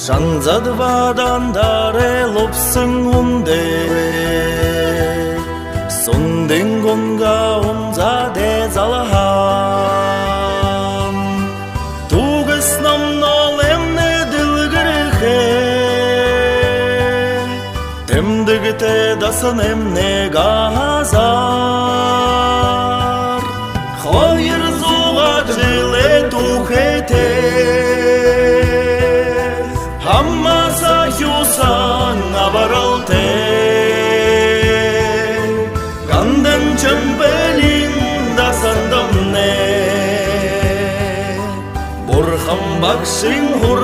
Жанзадвадан даре лопсын унде Сундин гонга унза де залахам Тугыс намнол эмне дилгирхе Темдигте дасын эмне газар Хойыр зуга жиле тухете Хаммаса юсан абаралте Гандын чөмбелин да сандамне Бурхан бакшин хур